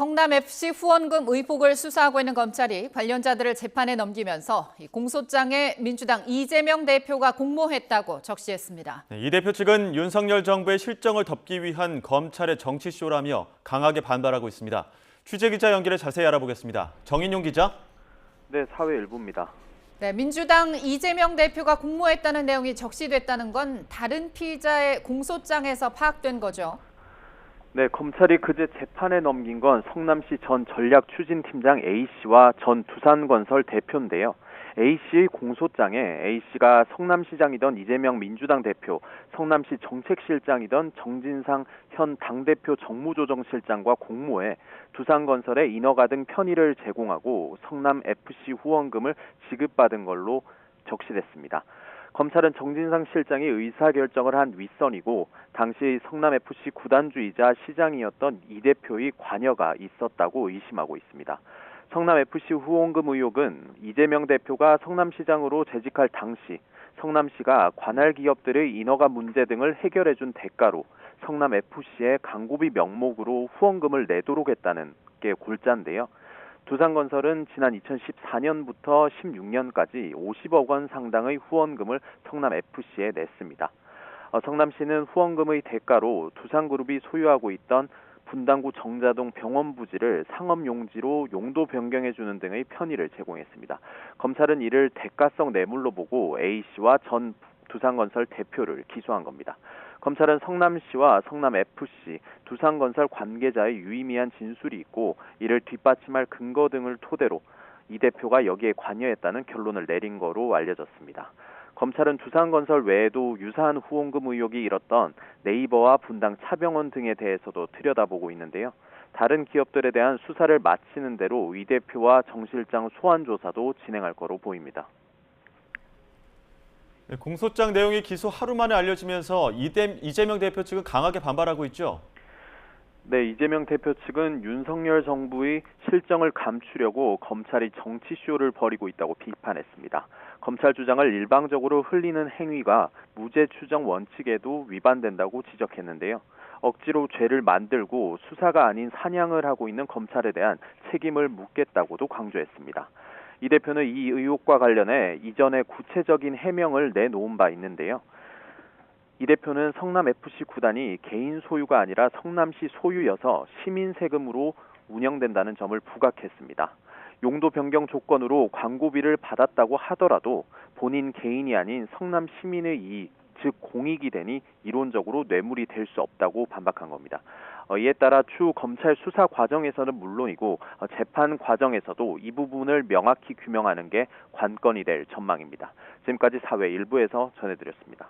성남FC 후원금 의혹을 수사하고 있는 검찰이 관련자들을 재판에 넘기면서 공소장에 민주당 이재명 대표가 공모했다고 적시했습니다. 이 대표 측은 윤석열 정부의 실정을 덮기 위한 검찰의 정치쇼라며 강하게 반발하고 있습니다. 취재기자 연결해 자세히 알아보겠습니다. 정인용 기자. 네, 사회일부입니다. 네, 민주당 이재명 대표가 공모했다는 내용이 적시됐다는 건 다른 피의자의 공소장에서 파악된 거죠. 네, 검찰이 그제 재판에 넘긴 건 성남시 전 전략추진팀장 A씨와 전 두산건설 대표인데요. A씨의 공소장에 A씨가 성남시장이던 이재명 민주당 대표, 성남시 정책실장이던 정진상 현 당대표 정무조정실장과 공모해 두산건설에 인허가 등 편의를 제공하고 성남FC 후원금을 지급받은 걸로 적시됐습니다. 검찰은 정진상 실장이 의사결정을 한 윗선이고 당시 성남FC 구단주이자 시장이었던 이 대표의 관여가 있었다고 의심하고 있습니다. 성남FC 후원금 의혹은 이재명 대표가 성남시장으로 재직할 당시 성남시가 관할 기업들의 인허가 문제 등을 해결해준 대가로 성남FC의 광고비 명목으로 후원금을 내도록 했다는 게 골자인데요. 두산건설은 지난 2014년부터 16년까지 50억 원 상당의 후원금을 성남FC에 냈습니다. 성남시는 후원금의 대가로 두산그룹이 소유하고 있던 분당구 정자동 병원 부지를 상업용지로 용도 변경해주는 등의 편의를 제공했습니다. 검찰은 이를 대가성 뇌물로 보고 A씨와 전 두산건설 대표를 기소한 겁니다. 검찰은 성남시와 성남FC, 두산건설 관계자의 유의미한 진술이 있고 이를 뒷받침할 근거 등을 토대로 이 대표가 여기에 관여했다는 결론을 내린 거로 알려졌습니다. 검찰은 두산건설 외에도 유사한 후원금 의혹이 일었던 네이버와 분당 차병원 등에 대해서도 들여다보고 있는데요. 다른 기업들에 대한 수사를 마치는 대로 이 대표와 정 실장 소환 조사도 진행할 거로 보입니다. 공소장 내용이 기소 하루 만에 알려지면서 이재명 대표 측은 강하게 반발하고 있죠. 네, 이재명 대표 측은 윤석열 정부의 실정을 감추려고 검찰이 정치쇼를 벌이고 있다고 비판했습니다. 검찰 주장을 일방적으로 흘리는 행위가 무죄 추정 원칙에도 위반된다고 지적했는데요. 억지로 죄를 만들고 수사가 아닌 사냥을 하고 있는 검찰에 대한 책임을 묻겠다고도 강조했습니다. 이 대표는 이 의혹과 관련해 이전에 구체적인 해명을 내놓은 바 있는데요. 이 대표는 성남FC 구단이 개인 소유가 아니라 성남시 소유여서 시민 세금으로 운영된다는 점을 부각했습니다. 용도 변경 조건으로 광고비를 받았다고 하더라도 본인 개인이 아닌 성남 시민의 이익, 즉 공익이 되니 이론적으로 뇌물이 될 수 없다고 반박한 겁니다. 이에 따라 추후 검찰 수사 과정에서는 물론이고 재판 과정에서도 이 부분을 명확히 규명하는 게 관건이 될 전망입니다. 지금까지 사회 일부에서 전해드렸습니다.